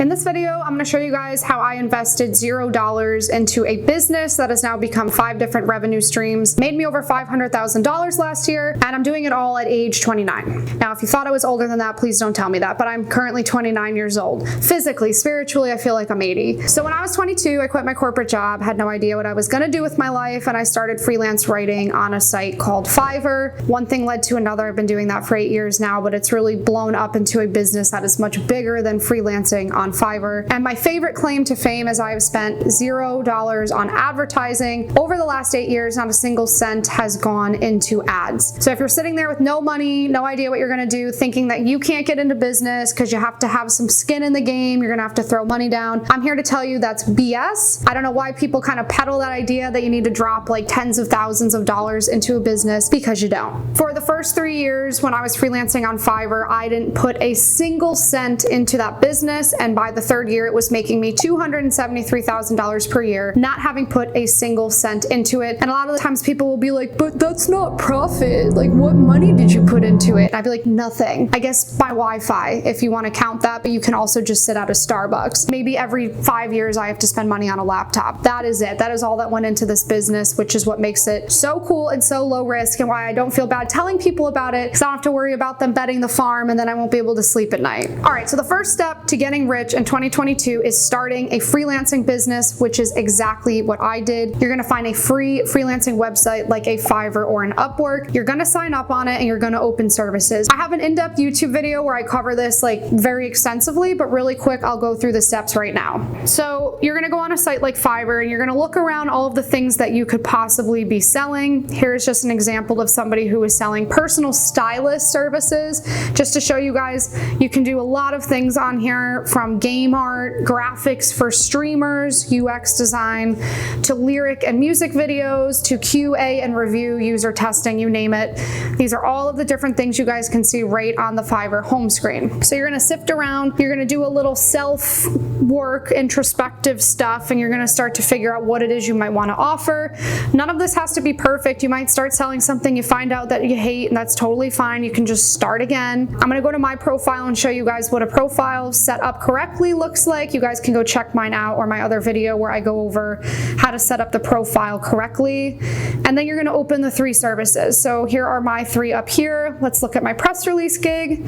In this video, I'm gonna show you guys how I invested $0 into a business that has now become 5 different revenue streams, made me over $500,000 last year, and I'm doing it all at age 29. Now, if you thought I was older than that, please don't tell me that, but I'm currently 29 years old. Physically, spiritually, I feel like I'm 80. So when I was 22, I quit my corporate job, had no idea what I was gonna do with my life, and I started freelance writing on a site called Fiverr. One thing led to another. I've been doing that for 8 years now, but it's really blown up into a business that is much bigger than freelancing on Fiverr. And my favorite claim to fame is I have spent $0 on advertising. Over the last 8 years, not a single cent has gone into ads. So if you're sitting there with no money, no idea what you're gonna do, thinking that you can't get into business because you have to have some skin in the game, you're gonna have to throw money down, I'm here to tell you that's BS. I don't know why people kind of peddle that idea that you need to drop like tens of thousands of dollars into a business, because you don't. For the first 3 years when I was freelancing on Fiverr, I didn't put a single cent into that business, and by the 3rd year it was making me $273,000 per year, not having put a single cent into it. And a lot of the times people will be like, but that's not profit, like what money did you put into it? And I'd be like, nothing. I guess my Wi-Fi, if you want to count that, but you can also just sit at a Starbucks. Maybe every 5 years I have to spend money on a laptop. That is it. That is all that went into this business, which is what makes it so cool and so low risk, and why I don't feel bad telling people about it, because I don't have to worry about them betting the farm and then I won't be able to sleep at night. All right, so the first step to getting rich in 2022 is starting a freelancing business, which is exactly what I did. You're gonna find a free freelancing website like a Fiverr or an Upwork. You're gonna sign up on it and you're gonna open services. I have an in-depth YouTube video where I cover this like very extensively, but really quick, I'll go through the steps right now. So you're gonna go on a site like Fiverr and you're gonna look around all of the things that you could possibly be selling. Here's just an example of somebody who is selling personal stylist services. Just to show you guys, you can do a lot of things on here, from game art, graphics for streamers, UX design, to lyric and music videos, to QA and review, user testing, you name it. These are all of the different things you guys can see right on the Fiverr home screen. So you're gonna sift around, you're gonna do a little self work, introspective stuff, and you're gonna start to figure out what it is you might wanna offer. None of this has to be perfect. You might start selling something you find out that you hate, and that's totally fine. You can just start again. I'm gonna go to my profile and show you guys what a profile set up correctly looks like. You guys can go check mine out, or my other video where I go over how to set up the profile correctly. And then you're gonna open the 3 services. So here are my 3 up here. Let's look at my press release gig.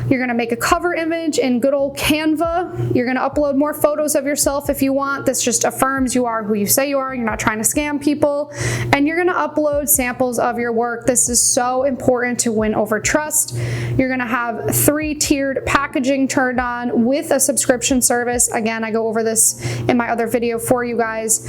You're gonna make a cover image in good old Canva. You're gonna upload more photos of yourself if you want. This just affirms you are who you say you are. You're not trying to scam people. And you're gonna upload samples of your work. This is so important to win over trust. You're gonna have 3-tiered packaging turned on with a subscription service. Again, I go over this in my other video for you guys.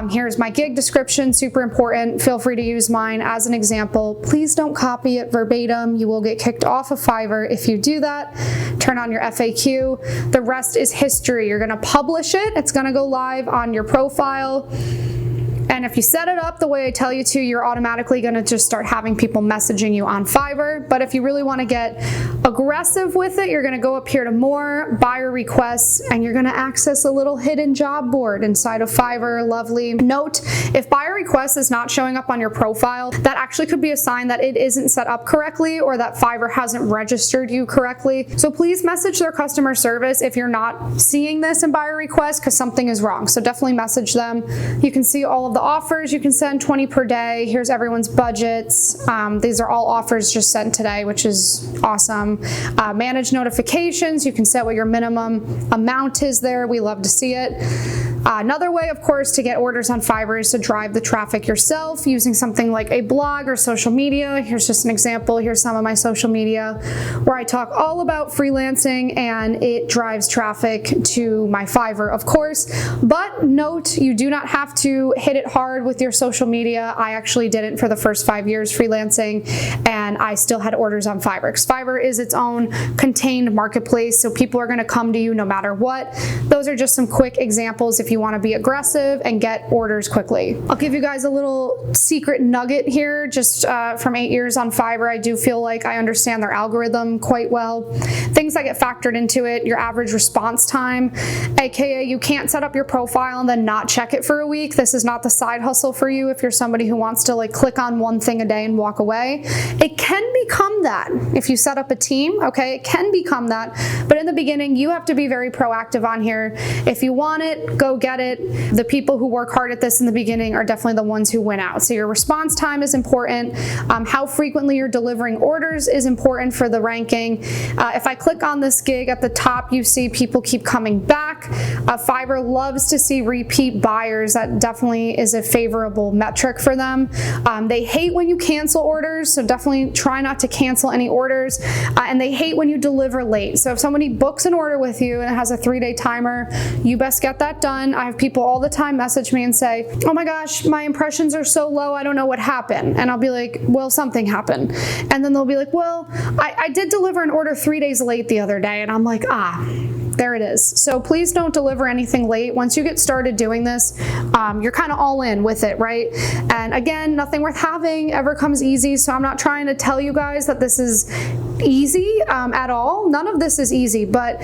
Here's my gig description, super important. Feel free to use mine as an example. Please don't copy it verbatim. You will get kicked off of Fiverr if you do that. Turn on your FAQ. The rest is history. You're gonna publish it. It's gonna go live on your profile. And if you set it up the way I tell you to, you're automatically gonna just start having people messaging you on Fiverr. But if you really wanna get aggressive with it, you're gonna go up here to more, buyer requests, and you're gonna access a little hidden job board inside of Fiverr. Lovely. Note, if buyer requests is not showing up on your profile, that actually could be a sign that it isn't set up correctly, or that Fiverr hasn't registered you correctly. So please message their customer service if you're not seeing this in buyer requests, because something is wrong. So definitely message them. You can see all of the offers. You can send 20 per day. Here's everyone's budgets. These are all offers just sent today, which is awesome. Manage notifications. You can set what your minimum amount is there. We love to see it. Another way, of course, to get orders on Fiverr is to drive the traffic yourself using something like a blog or social media. Here's just an example. Here's some of my social media where I talk all about freelancing, and it drives traffic to my Fiverr, of course. But note, you do not have to hit it hard with your social media. I actually didn't for the first 5 years freelancing, and I still had orders on Fiverr, because Fiverr is its own contained marketplace, so people are gonna come to you no matter what. Those are just some quick examples. If if you want to be aggressive and get orders quickly. I'll give you guys a little secret nugget here. Just from 8 years on Fiverr, I do feel like I understand their algorithm quite well. Things that get factored into it: your average response time, aka you can't set up your profile and then not check it for a week. This is not the side hustle for you if you're somebody who wants to like click on one thing a day and walk away. It can become that if you set up a team, okay? It can become that, but in the beginning, you have to be very proactive on here. If you want it, go get it. The people who work hard at this in the beginning are definitely the ones who win out. So your response time is important. How frequently you're delivering orders is important for the ranking. If I click on this gig at the top, you see people keep coming back. Fiverr loves to see repeat buyers. That definitely is a favorable metric for them. They hate when you cancel orders, so definitely try not to cancel any orders. And they hate when you deliver late. So if somebody books an order with you and it has a 3-day timer, you best get that done. I have people all the time message me and say, oh my gosh, my impressions are so low, I don't know what happened. And I'll be like, well, something happened. And then they'll be like, well, I did deliver an order 3 days late the other day. And I'm like, there it is. So please don't deliver anything late. Once you get started doing this, you're kind of all in with it, right? And again, nothing worth having ever comes easy. So I'm not trying to tell you guys that this is easy at all. None of this is easy, but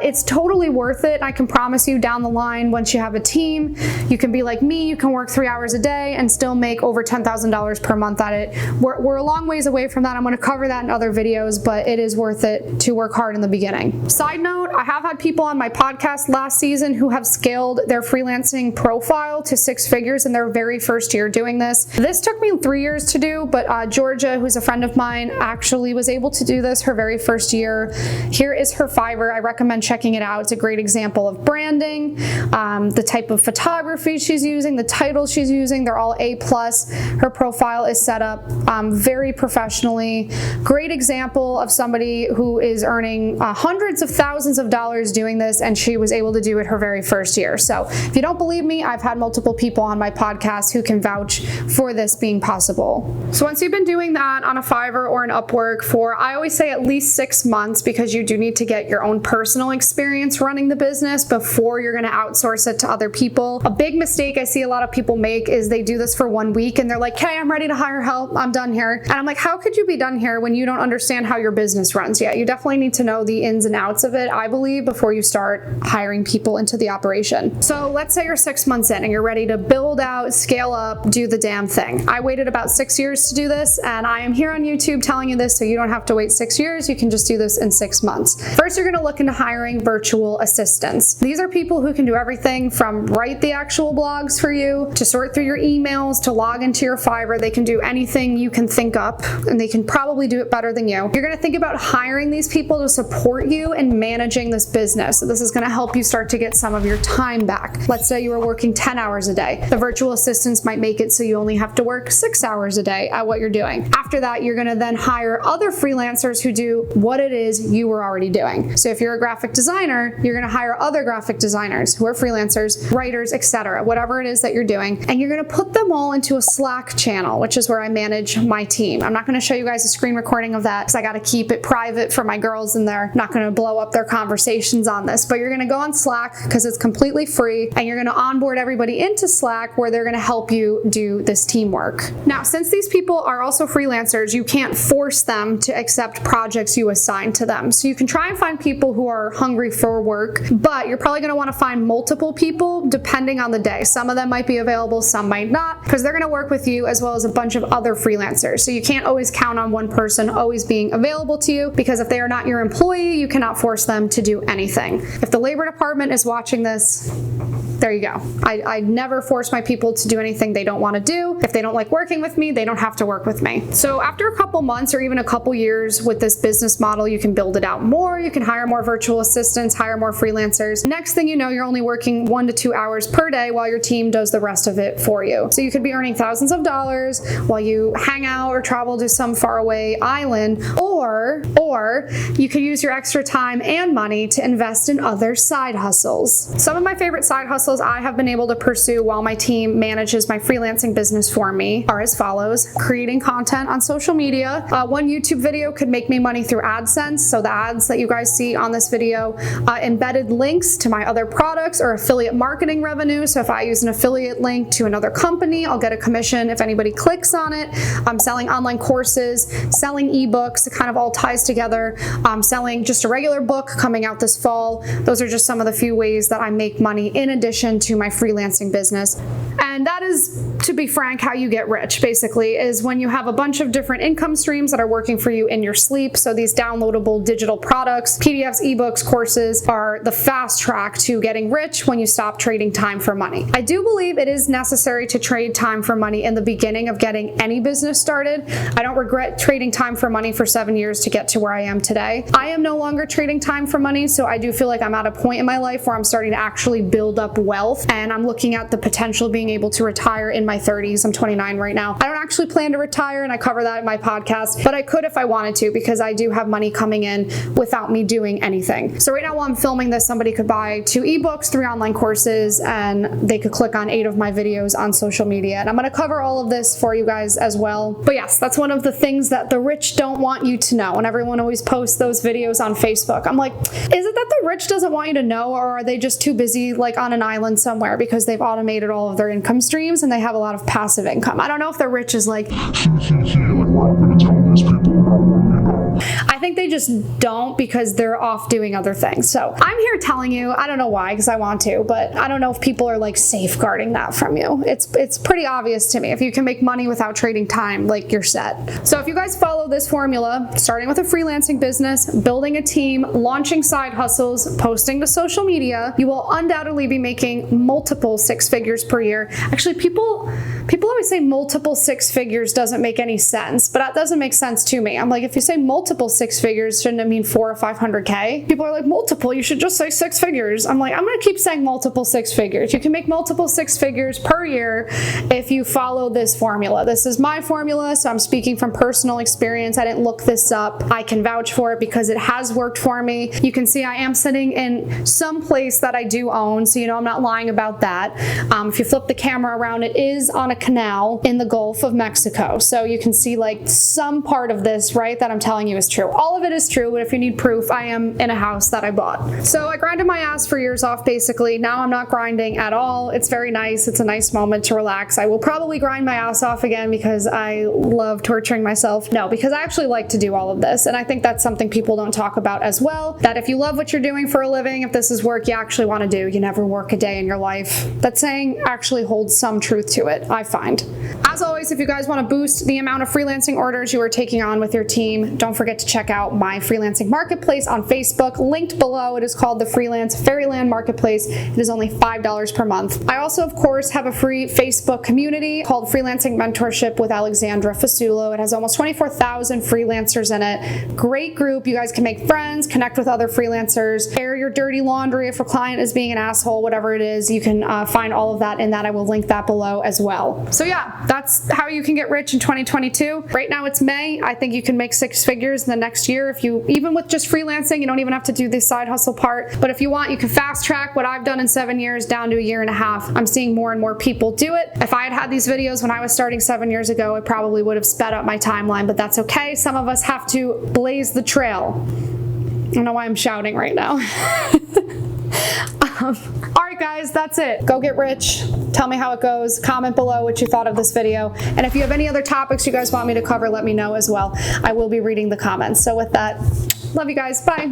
it's totally worth it. I can promise you down the line, once you have a team, you can be like me, you can work 3 hours a day and still make over $10,000 per month at it. We're a long ways away from that. I'm going to cover that in other videos, but it is worth it to work hard in the beginning. Side note, I have had people on my podcast last season who have scaled their freelancing profile to 6 figures in their very first year doing this. This took me 3 years to do, but Georgia, who's a friend of mine, actually was able to do this her very first year. Here is her Fiverr. I recommend checking it out. It's a great example of branding, the type of photography she's using, the titles she's using, they're all A+. Her profile is set up very professionally. Great example of somebody who is earning hundreds of thousands of dollars doing this, and she was able to do it her very first year. So if you don't believe me, I've had multiple people on my podcast who can vouch for this being possible. So once you've been doing that on a Fiverr or an Upwork for, I always say, at least 6 months, because you do need to get your own personal experience running the business before you're going to outsource it to other people. A big mistake I see a lot of people make is they do this for 1 week and they're like, hey, I'm ready to hire help, I'm done here. And I'm like, how could you be done here when you don't understand how your business runs yet? You definitely need to know the ins and outs of it, I believe, before you start hiring people into the operation. So let's say you're 6 months in and you're ready to build out, scale up, do the damn thing. I waited about 6 years to do this, and I am here on YouTube telling you this so you don't have to wait 6 years. You can just do this in 6 months. First, you're going to look into hiring virtual assistants. These are people who can do everything from write the actual blogs for you, to sort through your emails, to log into your Fiverr. They can do anything you can think up, and they can probably do it better than you. You're going to think about hiring these people to support you in managing this business. So this is going to help you start to get some of your time back. Let's say you were working 10 hours a day. The virtual assistants might make it so you only have to work 6 hours a day at what you're doing. After that, you're going to then hire other freelancers who do what it is you were already doing. So if you're a graphic designer, you're going to hire other graphic designers who are freelancers, writers, etc., whatever it is that you're doing, and you're going to put them all into a Slack channel, which is where I manage my team. I'm not going to show you guys a screen recording of that because I got to keep it private for my girls, and they're not going to blow up their conversations on this. But you're going to go on Slack because it's completely free, and you're going to onboard everybody into Slack where they're going to help you do this teamwork. Now, since these people are also freelancers, you can't force them to accept projects you assign to them. So you can try and find people who are hungry for work, but you're probably going to want to find multiple people depending on the day. Some of them might be available, some might not, because they're going to work with you as well as a bunch of other freelancers. So you can't always count on one person always being available to you, because if they are not your employee, you cannot force them to do anything. If the labor department is watching this, there you go. I never force my people to do anything they don't want to do. If they don't like working with me, they don't have to work with me. So after a couple months or even a couple years with this business model, you can build it out more. You can hire more virtual assistants, hire more freelancers. Next thing you know, you're only working 1 to 2 hours per day while your team does the rest of it for you. So you could be earning thousands of dollars while you hang out or travel to some faraway island, or Or you could use your extra time and money to invest in other side hustles. Some of my favorite side hustles I have been able to pursue while my team manages my freelancing business for me are as follows: creating content on social media. One YouTube video could make me money through AdSense, so the ads that you guys see on this video, embedded links to my other products or affiliate marketing revenue. So if I use an affiliate link to another company, I'll get a commission if anybody clicks on it. I'm selling online courses, selling ebooks, it kind of all ties together. I'm selling just a regular book coming out this fall. Those are just some of the few ways that I make money in addition to my freelancing business. And that is, to be frank, how you get rich, basically, is when you have a bunch of different income streams that are working for you in your sleep. So these downloadable digital products, PDFs, ebooks, courses are the fast track to getting rich when you stop trading time for money. I do believe it is necessary to trade time for money in the beginning of getting any business started. I don't regret trading time for money for 7 years to get to where I am today. I am no longer trading time for money, so I do feel like I'm at a point in my life where I'm starting to actually build up wealth, and I'm looking at the potential of being able to retire in my 30s. I'm 29 right now. I don't actually plan to retire, and I cover that in my podcast, but I could if I wanted to, because I do have money coming in without me doing anything. So right now while I'm filming this, somebody could buy 2 ebooks, 3 online courses, and they could click on 8 of my videos on social media. And I'm going to cover all of this for you guys as well. But yes, that's one of the things that the rich don't want you to know. And everyone always posts those videos on Facebook. I'm like, is it that the rich doesn't want you to know, or are they just too busy like on an island somewhere because they've automated all of their income streams and they have a lot of passive income? I don't know if the rich is like, we're all going to tell these people about what we know. I think they just don't, because they're off doing other things. So I'm here telling you, I don't know why, because I want to, but I don't know if people are like safeguarding that from you. It's pretty obvious to me. If you can make money without trading time, like, you're set. So if you guys follow this formula, starting with a freelancing business, building a team, launching side hustles, posting to social media, you will undoubtedly be making multiple 6 figures per year. Actually, people always say multiple 6 figures doesn't make any sense, but that doesn't make sense to me. I'm like, if you say multiple 6 figures, shouldn't it mean 400 or 500K? People are like, multiple, you should just say 6 figures. I'm like, I'm gonna keep saying multiple 6 figures. You can make multiple 6 figures per year if you follow this formula. This is my formula, so I'm speaking from personal experience. I didn't look this up. I can vouch for it because it has worked for me. You can see I am sitting in some place that I do own, so you know I'm not lying about that. If you flip the camera around, it is on a canal in the Gulf of Mexico. So you can see like some part of this, right, that I'm telling you is true. All of it is true, but if you need proof, I am in a house that I bought. So I grinded my ass for years off, basically. Now I'm not grinding at all. It's very nice. It's a nice moment to relax. I will probably grind my ass off again because I love torturing myself. No, because I actually like to do all of this. And I think that's something people don't talk about as well, that if you love what you're doing for a living, if this is work you actually want to do, you never work a day in your life. That saying actually holds some truth to it, I find. As always, if you guys want to boost the amount of freelancing orders you are taking on with your team, don't forget to check out my Freelancing Marketplace on Facebook, linked below. It is called the Fairyland Marketplace. It is only $5 per month. I also, of course, have a free Facebook community called Freelancing Mentorship with Alexandra Fasulo. It has almost 24,000 freelancers in it. Great group. You guys can make friends, connect with other freelancers, air your dirty laundry if a client is being an asshole, whatever it is. You can find all of that in that. I will link that below as well. So yeah, that's how you can get rich in 2022. Right now it's May. I think you can make 6 figures in the next year. If you, even with just freelancing, you don't even have to do the side hustle part. But if you want, you can fast track what I've done in 7 years down to a year and a half. I'm seeing more and more people do it. If I had had these videos when I was starting 7 years ago, it probably would have sped up my timeline, but that's okay. Some of us have to blaze the trail. I don't know why I'm shouting right now. All right, guys, that's it. Go get rich. Tell me how it goes. Comment below what you thought of this video. And if you have any other topics you guys want me to cover, let me know as well. I will be reading the comments. So with that, love you guys. Bye.